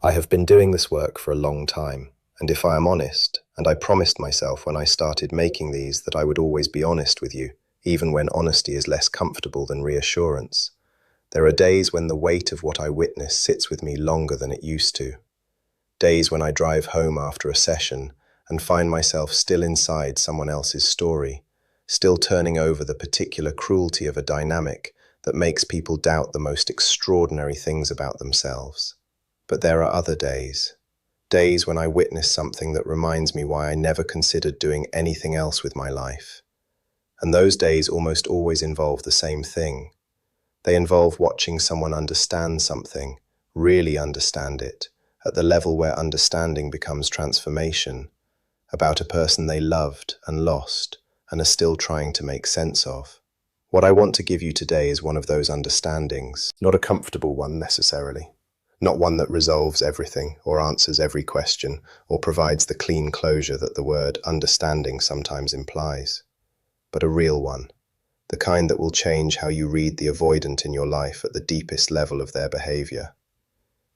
I have been doing this work for a long time, and if I am honest, and I promised myself when I started making these that I would always be honest with you, even when honesty is less comfortable than reassurance. There are days when the weight of what I witness sits with me longer than it used to. Days when I drive home after a session and find myself still inside someone else's story, still turning over the particular cruelty of a dynamic that makes people doubt the most extraordinary things about themselves. But there are other days, days when I witness something that reminds me why I never considered doing anything else with my life. And those days almost always involve the same thing. They involve watching someone understand something, really understand it, at the level where understanding becomes transformation, about a person they loved and lost and are still trying to make sense of. What I want to give you today is one of those understandings, not a comfortable one necessarily. Not one that resolves everything or answers every question or provides the clean closure that the word understanding sometimes implies, but a real one, the kind that will change how you read the avoidant in your life at the deepest level of their behavior.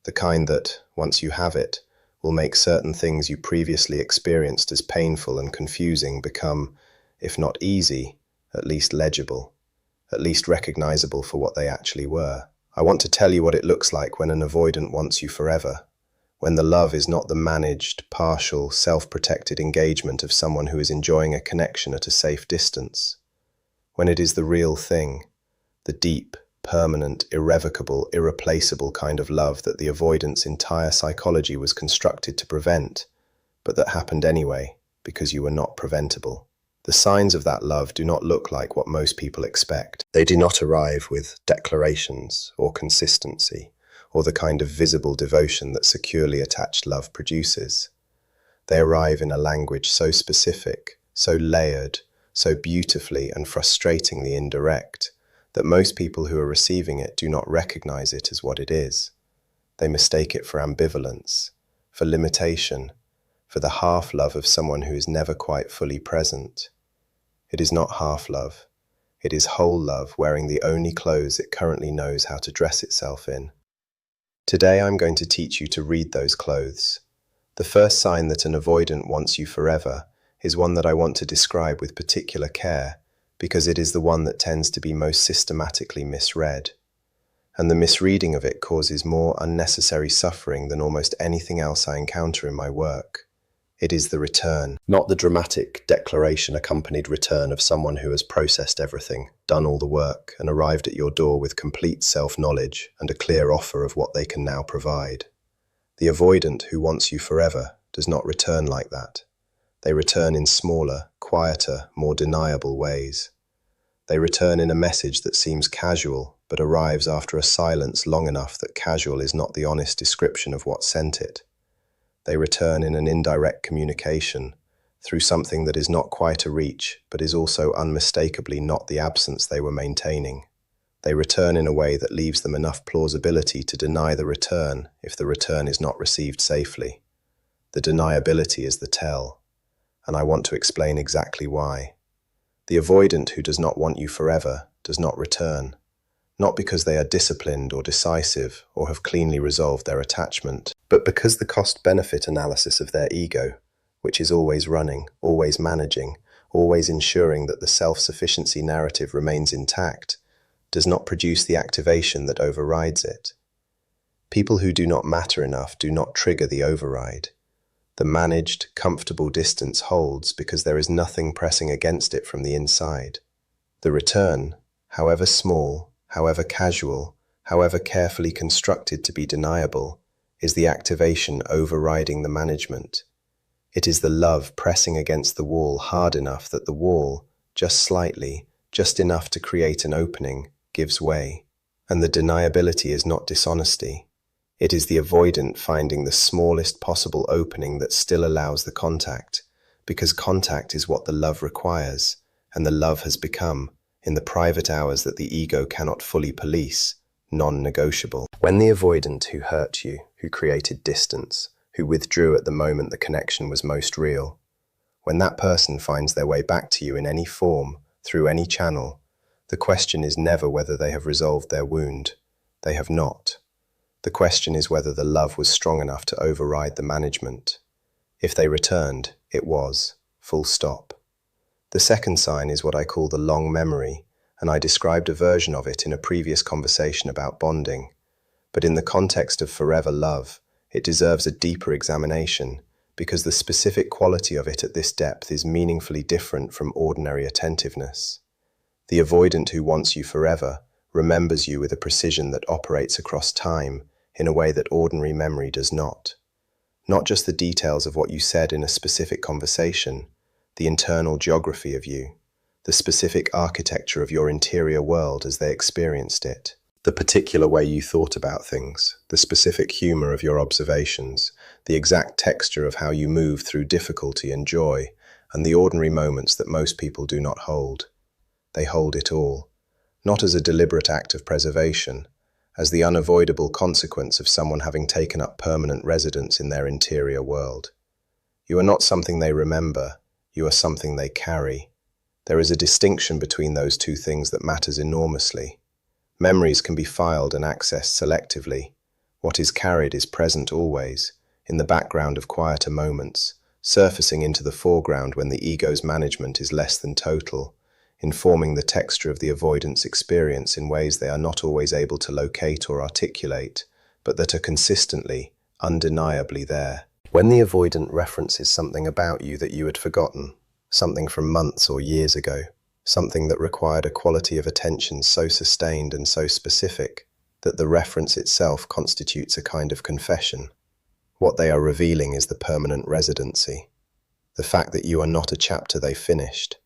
The kind that, once you have it, will make certain things you previously experienced as painful and confusing become, if not easy, at least legible, at least recognizable for what they actually were. I want to tell you what it looks like when an avoidant wants you forever, when the love is not the managed, partial, self-protected engagement of someone who is enjoying a connection at a safe distance, when it is the real thing, the deep, permanent, irrevocable, irreplaceable kind of love that the avoidant's entire psychology was constructed to prevent, but that happened anyway because you were not preventable. The signs of that love do not look like what most people expect. They do not arrive with declarations or consistency or the kind of visible devotion that securely attached love produces. They arrive in a language so specific, so layered, so beautifully and frustratingly indirect that most people who are receiving it do not recognize it as what it is. They mistake it for ambivalence, for limitation, for the half-love of someone who is never quite fully present. It is not half-love. It is whole love wearing the only clothes it currently knows how to dress itself in. Today I'm going to teach you to read those clothes. The first sign that an avoidant wants you forever is one that I want to describe with particular care, because it is the one that tends to be most systematically misread. And the misreading of it causes more unnecessary suffering than almost anything else I encounter in my work. It is the return, not the dramatic declaration-accompanied return of someone who has processed everything, done all the work, and arrived at your door with complete self-knowledge and a clear offer of what they can now provide. The avoidant who wants you forever does not return like that. They return in smaller, quieter, more deniable ways. They return in a message that seems casual, but arrives after a silence long enough that casual is not the honest description of what sent it. They return in an indirect communication, through something that is not quite a reach, but is also unmistakably not the absence they were maintaining. They return in a way that leaves them enough plausibility to deny the return if the return is not received safely. The deniability is the tell, and I want to explain exactly why. The avoidant who does not want you forever does not return, not because they are disciplined or decisive or have cleanly resolved their attachment, but because the cost-benefit analysis of their ego, which is always running, always managing, always ensuring that the self-sufficiency narrative remains intact, does not produce the activation that overrides it. People who do not matter enough do not trigger the override. The managed, comfortable distance holds because there is nothing pressing against it from the inside. The return, however small, however casual, however carefully constructed to be deniable, is the activation overriding the management. It is the love pressing against the wall hard enough that the wall, just slightly, just enough to create an opening, gives way. And the deniability is not dishonesty. It is the avoidant finding the smallest possible opening that still allows the contact, because contact is what the love requires, and the love has become, in the private hours that the ego cannot fully police, non-negotiable. When the avoidant who hurt you, who created distance, who withdrew at the moment the connection was most real, when that person finds their way back to you in any form, through any channel, the question is never whether they have resolved their wound. They have not. The question is whether the love was strong enough to override the management. If they returned, it was. Full stop. The second sign is what I call the long memory, and I described a version of it in a previous conversation about bonding. But in the context of forever love, it deserves a deeper examination, because the specific quality of it at this depth is meaningfully different from ordinary attentiveness. The avoidant who wants you forever remembers you with a precision that operates across time in a way that ordinary memory does not. Not just the details of what you said in a specific conversation, the internal geography of you, the specific architecture of your interior world as they experienced it, the particular way you thought about things, the specific humor of your observations, the exact texture of how you move through difficulty and joy, and the ordinary moments that most people do not hold. They hold it all, not as a deliberate act of preservation, as the unavoidable consequence of someone having taken up permanent residence in their interior world. You are not something they remember, you are something they carry. There is a distinction between those two things that matters enormously. Memories can be filed and accessed selectively. What is carried is present always, in the background of quieter moments, surfacing into the foreground when the ego's management is less than total, informing the texture of the avoidance experience in ways they are not always able to locate or articulate, but that are consistently, undeniably there. When the avoidant references something about you that you had forgotten, something from months or years ago, something that required a quality of attention so sustained and so specific that the reference itself constitutes a kind of confession, what they are revealing is the permanent residency, the fact that you are not a chapter they finished,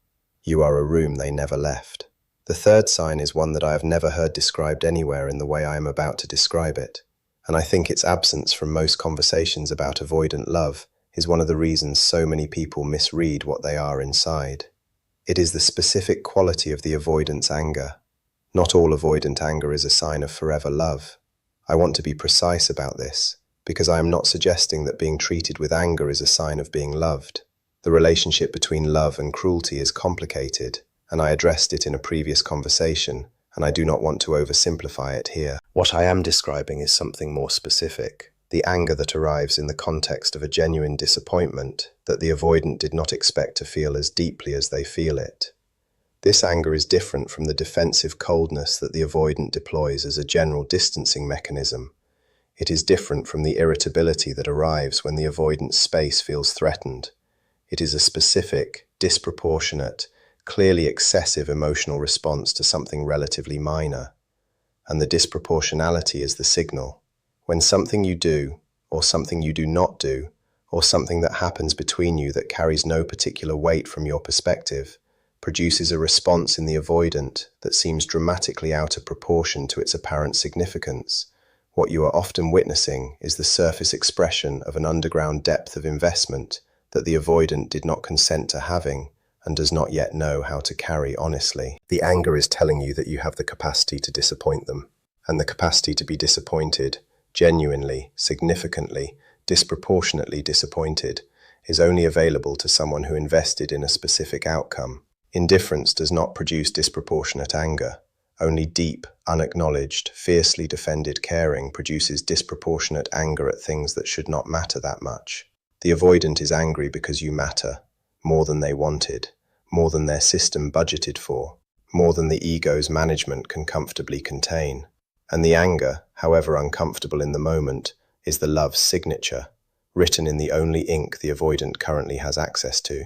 you are a room they never left. The third sign is one that I have never heard described anywhere in the way I am about to describe it, and I think its absence from most conversations about avoidant love is one of the reasons so many people misread what they are inside. It is the specific quality of the avoidant's anger. Not all avoidant anger is a sign of forever love. I want to be precise about this, because I am not suggesting that being treated with anger is a sign of being loved. The relationship between love and cruelty is complicated, and I addressed it in a previous conversation, and I do not want to oversimplify it here. What I am describing is something more specific, the anger that arrives in the context of a genuine disappointment that the avoidant did not expect to feel as deeply as they feel it. This anger is different from the defensive coldness that the avoidant deploys as a general distancing mechanism. It is different from the irritability that arrives when the avoidant's space feels threatened. It is a specific, disproportionate, clearly excessive emotional response to something relatively minor. And the disproportionality is the signal. When something you do, or something you do not do, or something that happens between you that carries no particular weight from your perspective, produces a response in the avoidant that seems dramatically out of proportion to its apparent significance, what you are often witnessing is the surface expression of an underground depth of investment that the avoidant did not consent to having and does not yet know how to carry honestly. The anger is telling you that you have the capacity to disappoint them, and the capacity to be disappointed, genuinely, significantly, disproportionately disappointed, is only available to someone who invested in a specific outcome. Indifference does not produce disproportionate anger. Only deep, unacknowledged, fiercely defended caring produces disproportionate anger at things that should not matter that much. The avoidant is angry because you matter, more than they wanted, more than their system budgeted for, more than the ego's management can comfortably contain. And the anger, however uncomfortable in the moment, is the love's signature, written in the only ink the avoidant currently has access to.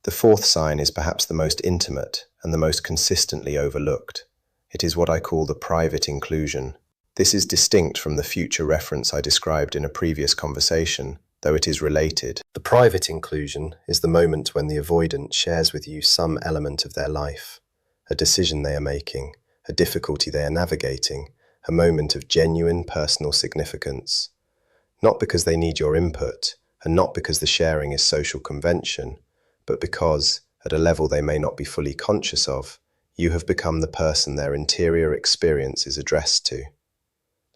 The fourth sign is perhaps the most intimate and the most consistently overlooked. It is what I call the private inclusion. This is distinct from the future reference I described in a previous conversation, though it is related. The private inclusion is the moment when the avoidant shares with you some element of their life, a decision they are making, a difficulty they are navigating, a moment of genuine personal significance. Not because they need your input, and not because the sharing is social convention, but because, at a level they may not be fully conscious of, you have become the person their interior experience is addressed to.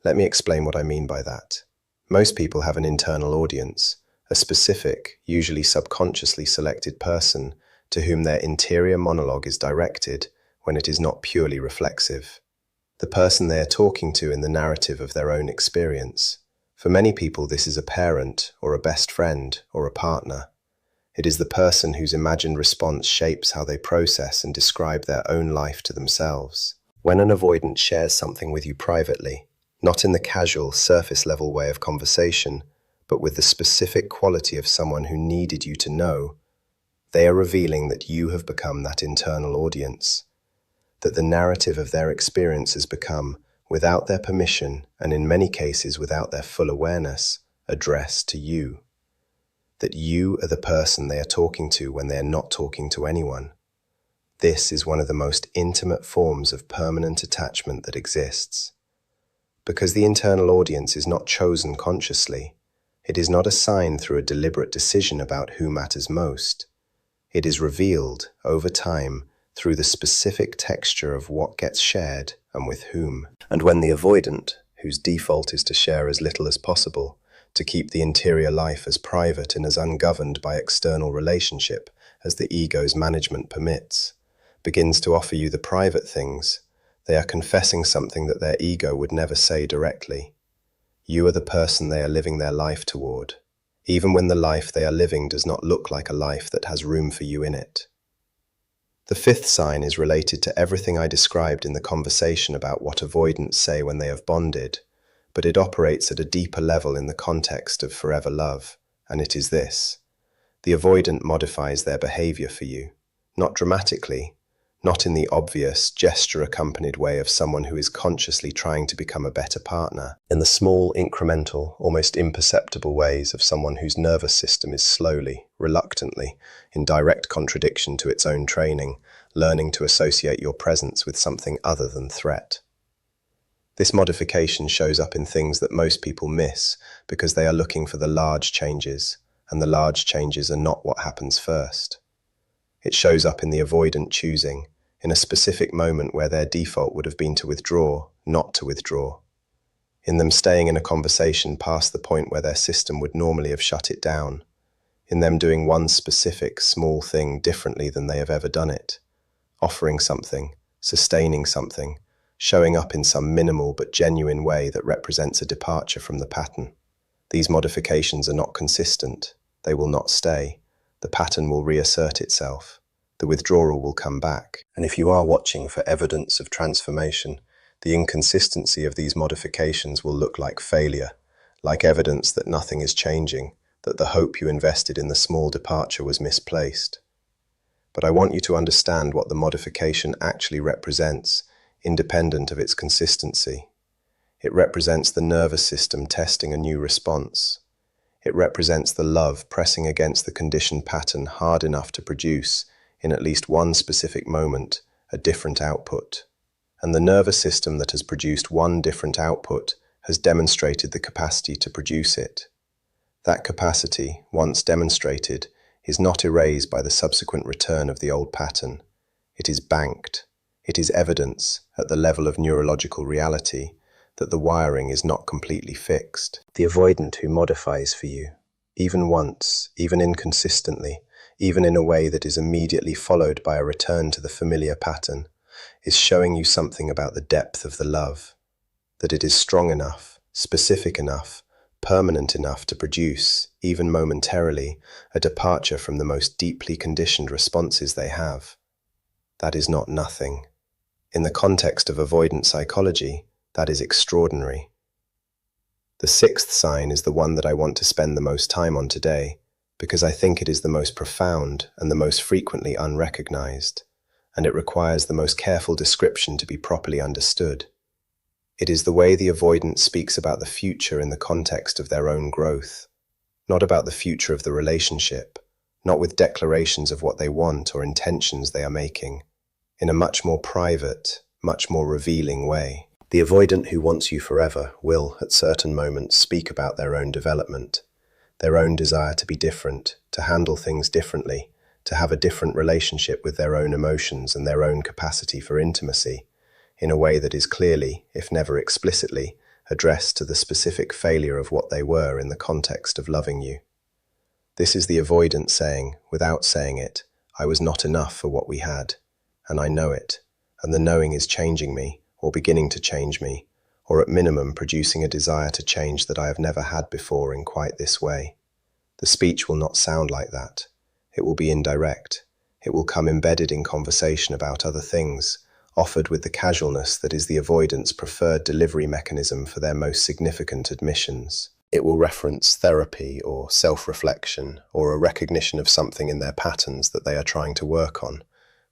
Let me explain what I mean by that. Most people have an internal audience, a specific, usually subconsciously selected person to whom their interior monologue is directed when it is not purely reflexive. the person they are talking to in the narrative of their own experience. For many people, this is a parent or a best friend or a partner. It is the person whose imagined response shapes how they process and describe their own life to themselves. When an avoidant shares something with you privately, not in the casual, surface-level way of conversation, but with the specific quality of someone who needed you to know, they are revealing that you have become that internal audience, that the narrative of their experience has become, without their permission, and in many cases without their full awareness, addressed to you. That you are the person they are talking to when they are not talking to anyone. This is one of the most intimate forms of permanent attachment that exists. Because the internal audience is not chosen consciously, it is not assigned through a deliberate decision about who matters most. It is revealed, over time, through the specific texture of what gets shared and with whom. And when the avoidant, whose default is to share as little as possible, to keep the interior life as private and as ungoverned by external relationship as the ego's management permits, begins to offer you the private things, they are confessing something that their ego would never say directly. You are the person they are living their life toward, even when the life they are living does not look like a life that has room for you in it. The fifth sign is related to everything I described in the conversation about what avoidants say when they have bonded, but it operates at a deeper level in the context of forever love, and it is this. The avoidant modifies their behavior for you, not dramatically, not in the obvious, gesture-accompanied way of someone who is consciously trying to become a better partner, in the small, incremental, almost imperceptible ways of someone whose nervous system is slowly, reluctantly, in direct contradiction to its own training, learning to associate your presence with something other than threat. This modification shows up in things that most people miss because they are looking for the large changes, and the large changes are not what happens first. It shows up in the avoidant choosing, in a specific moment where their default would have been to withdraw, not to withdraw. In them staying in a conversation past the point where their system would normally have shut it down. In them doing one specific, small thing differently than they have ever done it. Offering something, sustaining something, showing up in some minimal but genuine way that represents a departure from the pattern. These modifications are not consistent. They will not stay. The pattern will reassert itself. The withdrawal will come back. And if you are watching for evidence of transformation, the inconsistency of these modifications will look like failure, like evidence that nothing is changing, that the hope you invested in the small departure was misplaced. But I want you to understand what the modification actually represents, independent of its consistency. It represents the nervous system testing a new response. It represents the love pressing against the conditioned pattern hard enough to produce, in at least one specific moment, a different output. And the nervous system that has produced one different output has demonstrated the capacity to produce it. That capacity, once demonstrated, is not erased by the subsequent return of the old pattern. It is banked. It is evidence, at the level of neurological reality, that the wiring is not completely fixed. The avoidant who modifies for you, even once, even inconsistently, even in a way that is immediately followed by a return to the familiar pattern, is showing you something about the depth of the love, that it is strong enough, specific enough, permanent enough to produce, even momentarily, a departure from the most deeply conditioned responses they have. That is not nothing. In the context of avoidant psychology, that is extraordinary. The sixth sign is the one that I want to spend the most time on today, because I think it is the most profound and the most frequently unrecognized, and it requires the most careful description to be properly understood. It is the way the avoidant speaks about the future in the context of their own growth, not about the future of the relationship, not with declarations of what they want or intentions they are making, in a much more private, much more revealing way. The avoidant who wants you forever will, at certain moments, speak about their own development, their own desire to be different, to handle things differently, to have a different relationship with their own emotions and their own capacity for intimacy, in a way that is clearly, if never explicitly, addressed to the specific failure of what they were in the context of loving you. This is the avoidant saying, without saying it, I was not enough for what we had, and I know it, and the knowing is changing me, or beginning to change me, or at minimum producing a desire to change that I have never had before in quite this way. The speech will not sound like that. It will be indirect. It will come embedded in conversation about other things, offered with the casualness that is the avoidant's preferred delivery mechanism for their most significant admissions. It will reference therapy or self-reflection or a recognition of something in their patterns that they are trying to work on,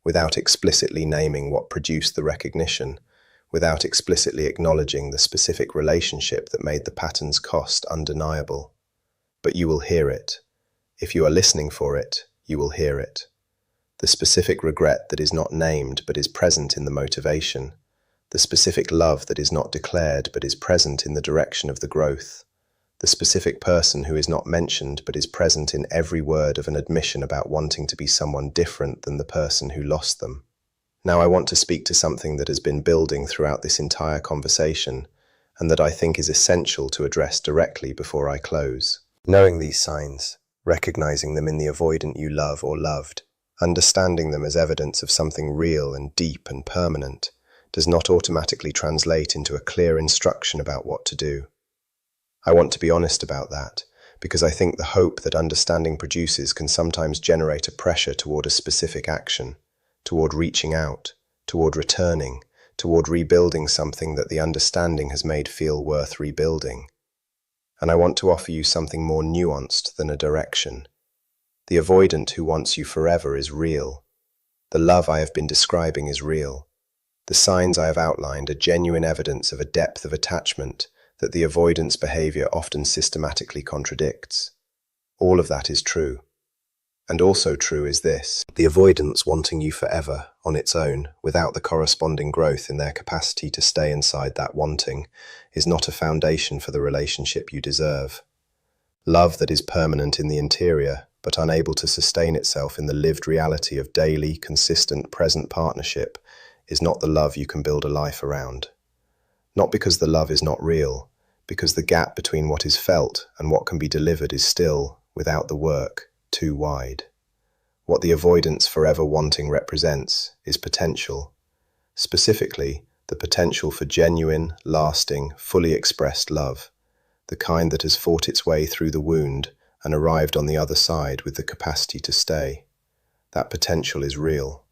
without explicitly naming what produced the recognition, without explicitly acknowledging the specific relationship that made the pattern's cost undeniable. But you will hear it. If you are listening for it, you will hear it. The specific regret that is not named but is present in the motivation, the specific love that is not declared but is present in the direction of the growth, the specific person who is not mentioned but is present in every word of an admission about wanting to be someone different than the person who lost them. Now I want to speak to something that has been building throughout this entire conversation and that I think is essential to address directly before I close. Knowing these signs, recognizing them in the avoidant you love or loved, understanding them as evidence of something real and deep and permanent, does not automatically translate into a clear instruction about what to do. I want to be honest about that, because I think the hope that understanding produces can sometimes generate a pressure toward a specific action, toward reaching out, toward returning, toward rebuilding something that the understanding has made feel worth rebuilding. And I want to offer you something more nuanced than a direction. The avoidant who wants you forever is real. The love I have been describing is real. The signs I have outlined are genuine evidence of a depth of attachment that the avoidant's behavior often systematically contradicts. All of that is true. And also true is this: the avoidance wanting you forever on its own, without the corresponding growth in their capacity to stay inside that wanting, is not a foundation for the relationship you deserve. Love that is permanent in the interior, but unable to sustain itself in the lived reality of daily, consistent, present partnership, is not the love you can build a life around. Not because the love is not real, because the gap between what is felt and what can be delivered is still, without the work, too wide. What the avoidance forever wanting represents is potential. Specifically, the potential for genuine, lasting, fully expressed love, the kind that has fought its way through the wound and arrived on the other side with the capacity to stay. That potential is real.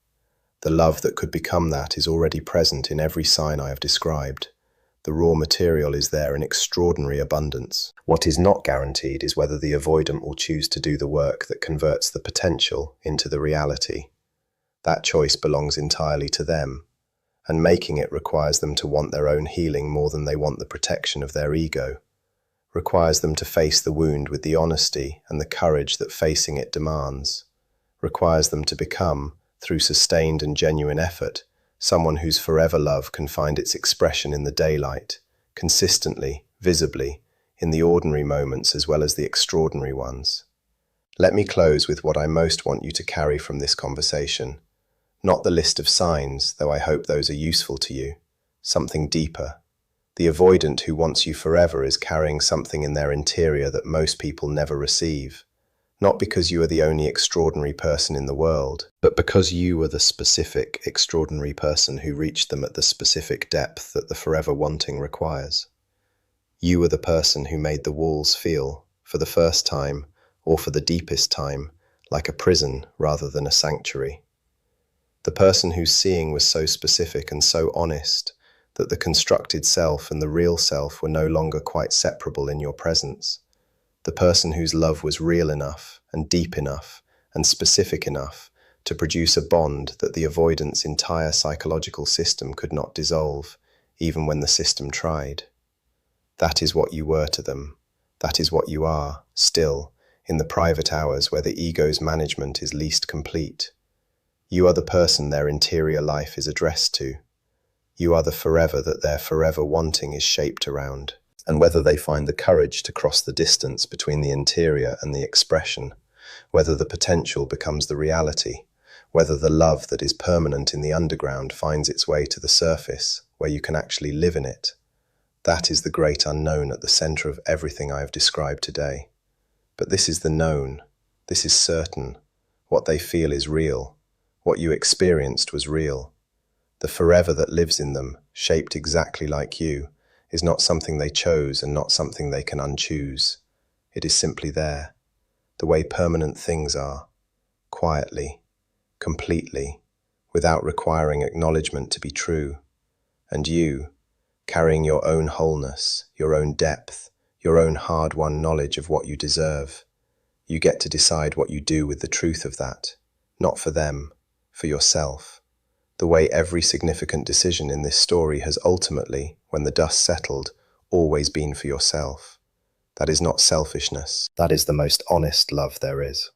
The love that could become that is already present in every sign I have described. The raw material is there in extraordinary abundance. What is not guaranteed is whether the avoidant will choose to do the work that converts the potential into the reality. That choice belongs entirely to them, and making it requires them to want their own healing more than they want the protection of their ego, requires them to face the wound with the honesty and the courage that facing it demands, requires them to become, through sustained and genuine effort, someone whose forever love can find its expression in the daylight, consistently, visibly, in the ordinary moments as well as the extraordinary ones. Let me close with what I most want you to carry from this conversation. Not the list of signs, though I hope those are useful to you. Something deeper. The avoidant who wants you forever is carrying something in their interior that most people never receive. Not because you are the only extraordinary person in the world, but because you are the specific, extraordinary person who reached them at the specific depth that the forever wanting requires. You are the person who made the walls feel, for the first time, or for the deepest time, like a prison rather than a sanctuary. The person whose seeing was so specific and so honest that the constructed self and the real self were no longer quite separable in your presence. The person whose love was real enough and deep enough and specific enough to produce a bond that the avoidant's entire psychological system could not dissolve, even when the system tried. That is what you were to them. That is what you are, still, in the private hours where the ego's management is least complete. You are the person their interior life is addressed to. You are the forever that their forever wanting is shaped around. And whether they find the courage to cross the distance between the interior and the expression, whether the potential becomes the reality, whether the love that is permanent in the underground finds its way to the surface, where you can actually live in it, that is the great unknown at the center of everything I have described today. But this is the known. This is certain. What they feel is real. What you experienced was real. The forever that lives in them, shaped exactly like you, is not something they chose and not something they can unchoose. It is simply there, the way permanent things are, quietly, completely, without requiring acknowledgement to be true. And you, carrying your own wholeness, your own depth, your own hard-won knowledge of what you deserve, you get to decide what you do with the truth of that, not for them, for yourself. The way every significant decision in this story has ultimately, when the dust settled, always been for yourself. That is not selfishness. That is the most honest love there is.